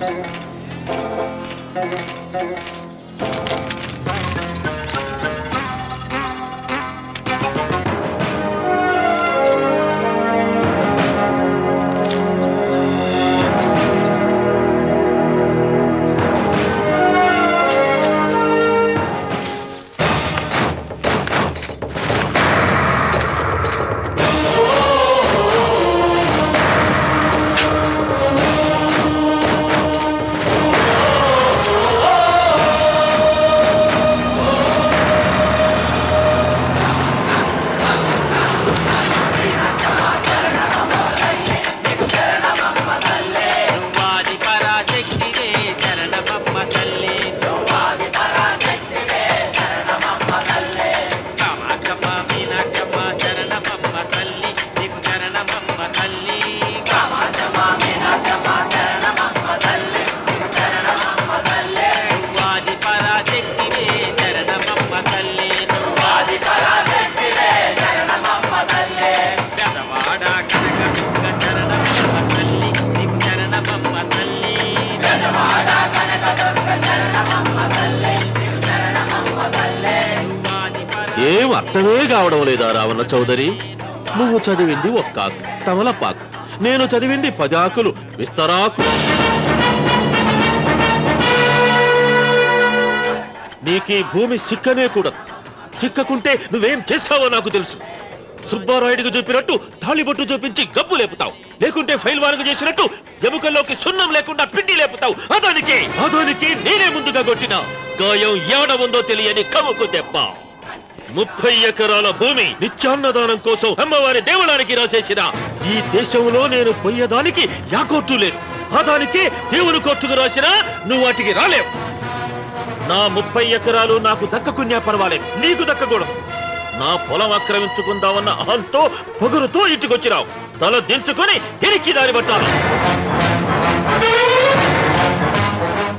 ఏం అర్థమే కావడం లేదా రావణ చౌదరి? నువ్వు చదివింది ఒక్కాకు తమలపాకు, నేను చదివింది 10 ఆకులు విస్తరాకు. నీకీ భూమి సిక్కనే కూడదు. సిక్కకుంటే నువ్వేం చేస్తావో నాకు తెలుసు. సుబ్బారాయుడికి చూపినట్టు తాళిబొట్టు చూపించి గబ్బు లేపుతావు, లేకుంటే ఫైల్ వారకు చేసినట్టు ఎముకల్లోకి సున్నం లేకుండా పిండి లేపుతావు. అదానికి నేనే ముందుగా కొట్టిన గాయం ఏడ ఉందో తెలియని కముకు దెబ్బ. 30 ఎకరాల భూమి నిత్యాన్నదానం కోసం అమ్మవారి దేవాలయానికి రాసేసిన ఈ దేశంలో నేను పోయేదానికి యాకోర్టు లేదు. అదానికి దేవుని కోర్టుకు రాసినా నువ్వు వాటికి రాలేవు. నా 30 ఎకరాలు నాకు దక్కకున్నా పర్వాలేదు, నీకు దక్కకూడదు. నా పొలం ఆక్రమించుకుందామన్న అహంతో పొగరుతో ఇంటికొచ్చినావు. తల దించుకొని తిరిగి దారి పట్టాలి.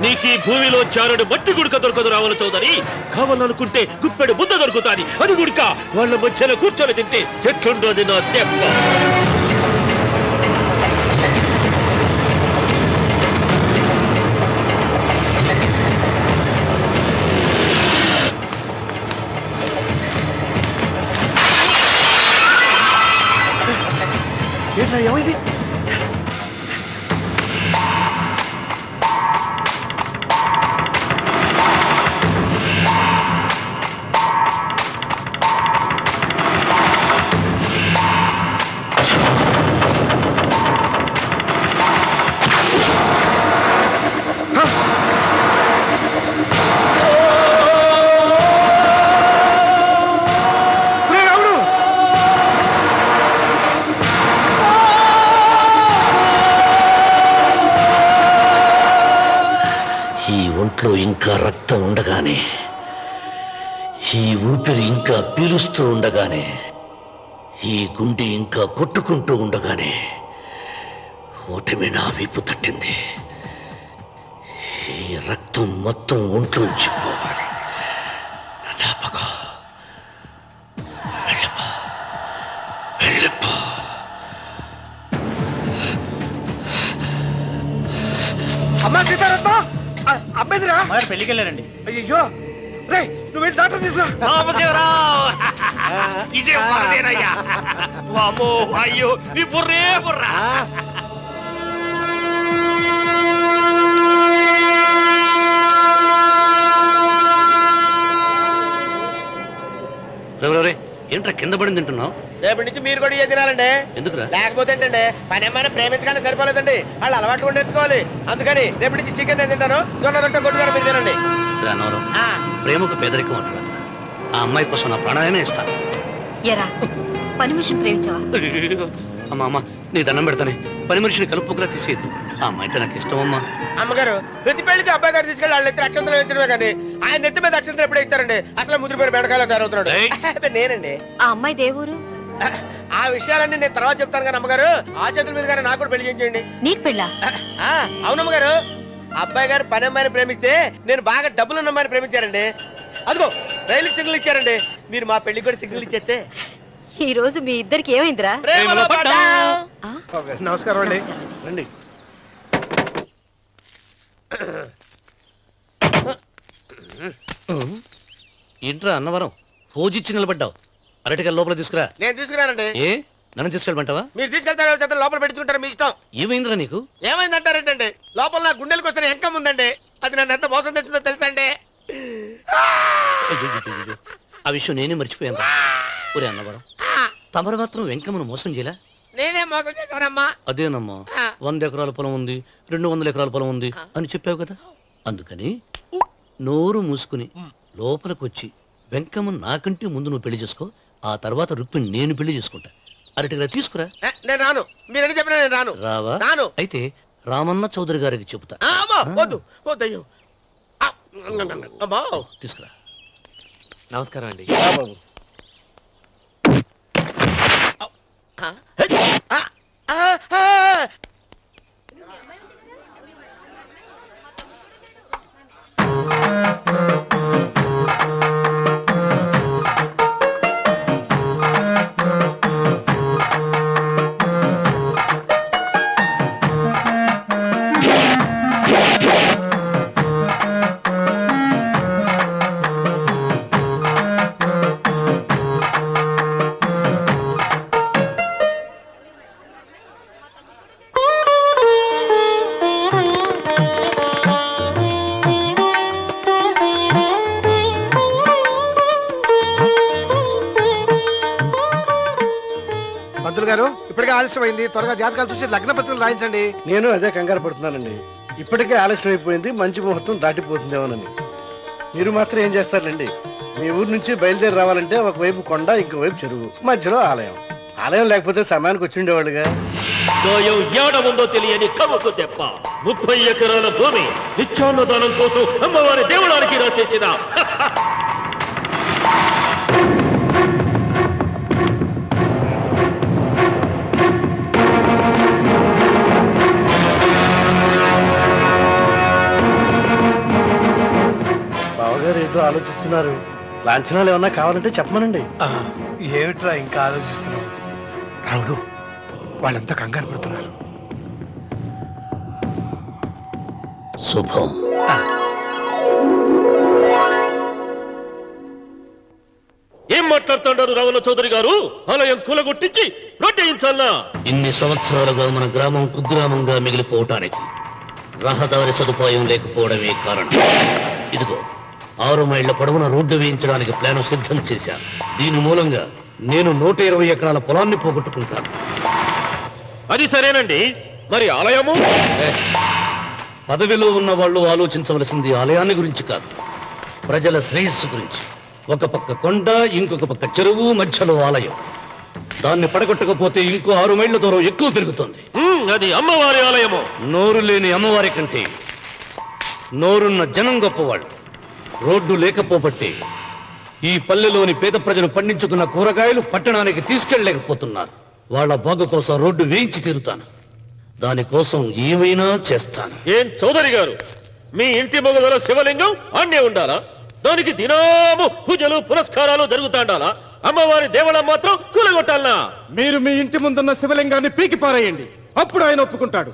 నీకీ భూమిలో చారుడు మట్టి గుడక దొరకదు రావణ చౌదరి. కావాలనుకుంటే గుప్పెడు ముద్ద దొరుకుతాది. అది గుడక వాళ్ళ మధ్యలో కూర్చొని తింటే చెట్లుండోది నా దెబ్బ. ఏమైంది? ఇంకా రక్తం ఉండగానే, ఈ ఊపిరి ఇంకా పీలుస్తూ ఉండగానే, ఈ గుండె ఇంకా కొట్టుకుంటూ ఉండగానే ఓటమి నా వీపు తట్టింది. ఈ రక్తం మొత్తం ఒంట్లోంచి పోవాలి. నాపకో వెళ్ళిపో, వెళ్ళిపో. అమ్మా సీతారత్మ, అమ్మాయిదిరా మరి పెళ్లికి వెళ్ళారండి. అయ్యో రే, నువ్వు వెళ్ళి డాక్టర్ తీసుకురా. అయ్యో నీ బుర్రే బుర్రా. ఏంట్రా కింద పడింది తింటున్నావు? రేపటి నుంచి మీరు కూడా తినాలండి. ఎందుకురా? లేకపోతే ఏంటండి, పని ఏమైనా ప్రేమించగానే సరిపోలేదండి, వాళ్ళు అలవాట్లు కూడా నేర్చుకోవాలి. అందుకని రేపటి నుంచి చికెన్ నేను తింటాను, జొన్న రొట్టె కొట్టుగారు మీరు తినండి. ప్రేమకు పేదరికం అంటారు. ఆ అమ్మాయి కోసం నా ప్రాణాలనే ఇస్తాను. పని మనిషిని ప్రేమించావా? అమ్మా నీ దండం పెడతానే, పని మనిషిని కలుపుకులా తీసేయద్దు. ఆ అమ్మాయి నాకు ఇష్టం అమ్మా. అమ్మగారు ప్రతి పెళ్లికి అబ్బాయి గారు తీసుకెళ్ళి వాళ్ళు ఎత్తి అక్షంతలు వేయించడమే కానీ ఆయన నెత్తి మీద అక్షంతలు ఎప్పుడే ఇస్తారండి. అట్లా ముద్రపోయిన బెడకాయలు తయారవుతున్నాడు. నేనండి. ఆ అమ్మాయి దేవురు. ఆ విషయాలన్నీ నేను తర్వాత చెప్తాను కానీ అమ్మగారు, ఆ చేతుల మీద కానీ నాకు కూడా పెళ్లి చేయండి. నీకు పెళ్ళా? అవునమ్మగారు, అబ్బాయి గారు పని అమ్మాయిని ప్రేమిస్తే నేను బాగా డబ్బులున్న అమ్మాయిని ప్రేమించారండి. అదిగో రైలు సిగ్నల్ ఇచ్చారండి. మీరు మా పెళ్లికి కూడా సిగ్నల్ ఇచ్చేస్తే ఈ రోజు మీ ఇద్దరికి ఏమైందిరా? నమస్కారం అండి. రండి. ఏంట్రా అన్నవరం ఫోజిచ్చి నిలబడ్డావు అరటికల్ లోపల తీసుకురా. నేను తీసుకురానండి. ఏ నన్ను తీసుకెళ్ళమంటావా? మీరు తీసుకెళ్తారో చేత లోపల పెట్టుకుంటారు, మీ ఇష్టం. ఏమైందిరా నీకు? ఏమైందంటారేంటండి? లోపల నా గుండెలకు వస్తున్న ఎంకం ఉందండి, అది నన్ను ఎంత మోసం తెచ్చిందో తెలుసా అండి? అయ్యయ్యయ్యయ్యో. ఆ విషయం నేనే మర్చిపోయాను. ఒరే అన్నవరం, తమరు మాత్రం వెంకమ్మను మోసం చేయలా? నేనే మోసం చేశానమ్మా. అదేనమ్మా, 100 ఎకరాల పొలం ఉంది, 200 ఎకరాల పొలం ఉంది అని చెప్పావు కదా, అందుకని నోరు మూసుకుని లోపలికి వచ్చి వెంకమ్మను నాకంటే ముందు నువ్వు పెళ్లి చేసుకో, ఆ తర్వాత రుక్మిణి నేను పెళ్లి చేసుకుంటా. అరటిగా తీసుకురా. నేను రాను, మీరని చెప్పినా నేను రాను. రావా? రాను. అయితే రామన్న చౌదరి గారికి చెబుతా. అమ్మా వద్దు వద్దు, అయ్యో అమ్మా. తీసుకురా. నమస్కారం అండి. పంతులు గారు, ఇప్పటికే ఆలస్యమైంది, త్వరగా జాతకాలు చూసి లగ్న పత్రికలు రాయించండి. నేను అదే కంగారు పడుతున్నానండి. ఇప్పటికే ఆలస్యం అయిపోయింది, మంచి ముహూర్తం దాటిపోతుందేమోనని. మీరు మాత్రం ఏం చేస్తారండి? మీ ఊరు నుంచి బయలుదేరి రావాలంటే ఒకవైపు కొండ, ఇంకోవైపు చెరువు, మధ్యలో ఆలయం. ఆలయం లేకపోతే సమయానికి వచ్చి ఉండేవాళ్ళుగా. గాయం ఏడ ఉందో తెలియని కవుకు తెప్ప 30 ఎకరాల భూమి నిత్యాన్నదానం కోసం అమ్మవారి దేవుడానికి రాసేసిన బావగారు ఏదో ఆలోచిస్తున్నారు. లాంఛనాలు ఏమన్నా కావాలంటే చెప్పమనండి. ఏమిట్రా ఇంకా ఆలోచిస్తున్నావు? రావుడు, వాళ్ళంతా కంగారు పడుతున్నారు. శుభం. ఏం మాట్లాడుతున్నారు రావణ చౌదరి గారు? ఆలయం కూలగొట్టించి రొట్టేయించాలనా? ఇన్ని సంవత్సరాలుగా మన గ్రామం కుగ్రామంగా మిగిలిపోవటానికి రహదారి సదుపాయం లేకపోవడమే కారణం. ఇదిగో 6 మైళ్ళ పొడవున రోడ్డు వేయించడానికి ప్లాన్ సిద్ధం చేశాను. దీని మూలంగా నేను 120 ఎకరాల పొలాన్ని పోగొట్టుకుంటాను. అది సరేనండి, మరి ఆలయము? పదవిలో ఉన్న వాళ్ళు ఆలోచించవలసింది ఆలయాన్ని గురించి కాదు, ప్రజల శ్రేయస్సు గురించి. ఒక పక్క కొండ, ఇంకొక పక్క చెరువు, మధ్యలో ఆలయం. దాన్ని పడగొట్టకపోతే ఇంకో 6 మైళ్ళ దూరం ఎక్కువ పెరుగుతుంది. అది అమ్మవారి ఆలయము. నోరు లేని అమ్మవారి కంటే నోరున్న జనం గొప్పవాళ్ళు. రోడ్డు లేకపోబట్టి ఈ పల్లెలోని పేద ప్రజలు పండించుకున్న కూరగాయలు పట్టణానికి తీసుకెళ్లలేకపోతున్నారు. వాళ్ళ బాగు కోసం రోడ్డు వేయించి తీరుతాను. దానికోసం ఏమైనా చేస్తాను. ఏం చౌదరి గారు, మీ ఇంటి మొగల శివలింగం అన్నే ఉండాలా? దానికి దినాము పూజలు పురస్కారాలు జరుగుతాండాలా? అమ్మవారి దేవాలయం మాత్రం కూలగొట్టాలనా? మీరు మీ ఇంటి ముందున్న శివలింగాన్ని పీకి పారేయండి, అప్పుడు ఆయన ఒప్పుకుంటాడు.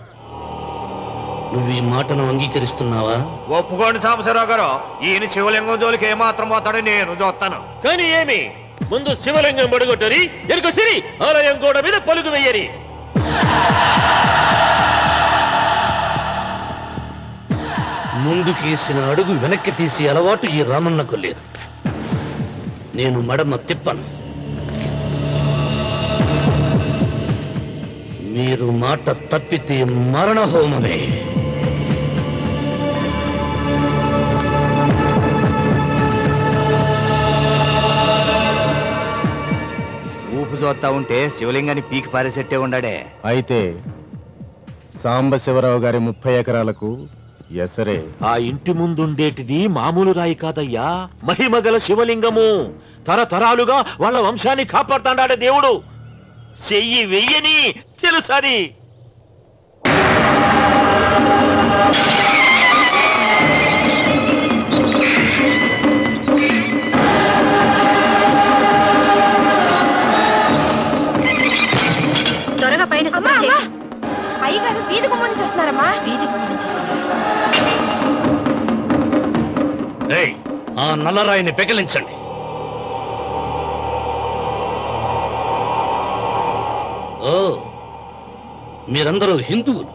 నువ్వు ఈ మాటను అంగీకరిస్తున్నావా? ఒప్పుకోండి సాంబశివరావు గారు, ఈయన శివలింగం జోలికి ఏమాత్రం పోతాడో నేను చూస్తాను. కానీ ఏమి, ముందు శివలింగం పడగొట్టరి, ఎరుక సిరి ఆలయం గోడ మీద పలుగు వెయ్యరి. ముందుకేసిన అడుగు వెనక్కి తీసి అలవాటు ఈ రామన్నకు లేదు. నేను మడమ తిప్పను. మీరు మాట తప్పితే మరణహోమమే. ఊపు చూస్తా ఉంటే శివలింగాన్ని పీకి పారేసెట్టే ఉండాడే. అయితే సాంబశివరావు గారి 30 ఎకరాలకు ఎసరే. ఆ ఇంటి ముందుండేటిది మామూలు రాయి కాదయ్యా, మహిమగల శివలింగము. తరతరాలుగా వాళ్ళ వంశాన్ని కాపాడుతాడాడే దేవుడు. చెయ్యి వెయ్యని తెలుసని. త్వరగా పైన అయ్యగారు వీధి గుమ్మం నుంచి వస్తున్నారమ్మా. వీధి గుమ్మం నుంచి వస్తున్నారు. ఆ నల్లరాయిని పెకిలించండి. ఓ, మీరందరూ హిందువులు.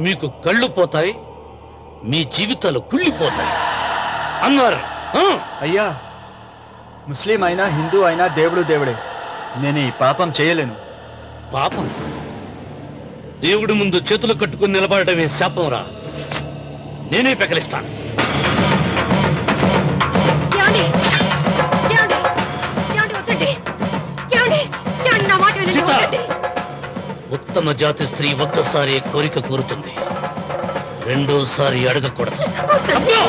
మీకు కళ్ళు పోతాయి, మీ జీవితాలు కుళ్ళిపోతాయి అన్నారు. అయ్యా, ముస్లిం అయినా హిందూ అయినా దేవుడు దేవుడే. నేను ఈ పాపం చేయలేను. పాపం? దేవుడి ముందు చేతులు కట్టుకుని నిలబడటమే శాపం రా. నేనే పెకలిస్తాను. ఏమండి? ఏమండి? ఏమండి? వద్దండి. ఏమండి? ఏమండి? నా మాట వినండి. సీత! వద్దండి. ఉత్తమ జాతి స్త్రీ ఒక్కసారి కోరిక కోరుతుంది, రెండోసారి అడగకూడదు. వద్దండి.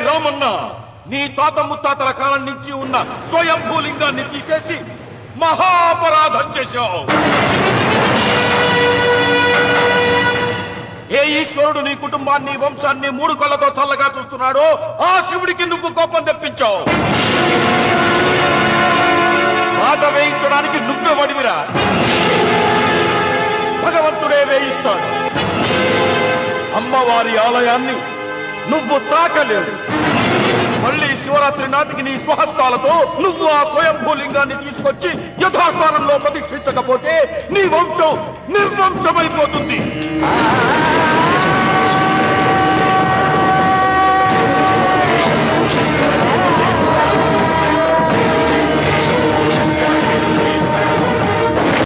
రామన్న, నీ తాత ముత్తాతల కాలం నుంచి ఉన్న స్వయంభూలింగాన్ని తీసేసి మహాపరాధం చేశావు. ఏ ఈశ్వరుడు నీ కుటుంబాన్ని వంశాన్ని 3 కళ్ళతో చల్లగా చూస్తున్నాడో ఆ శివుడికి నువ్వు కోపం తెప్పించావు. బాధ వేయించడానికి నువ్వే వడివిరా. భగవంతుడే వేయిస్తాడు. అమ్మవారి ఆలయాన్ని నువ్వు తాకలేడు. మళ్ళీ శివరాత్రి నాటికి నీ స్వహస్తాలతో నువ్వు ఆ స్వయంభూలింగాన్ని తీసుకొచ్చి యథాస్థానంలో ప్రతిష్ఠించకపోతే నీ వంశం నిర్వంశమైపోతుంది.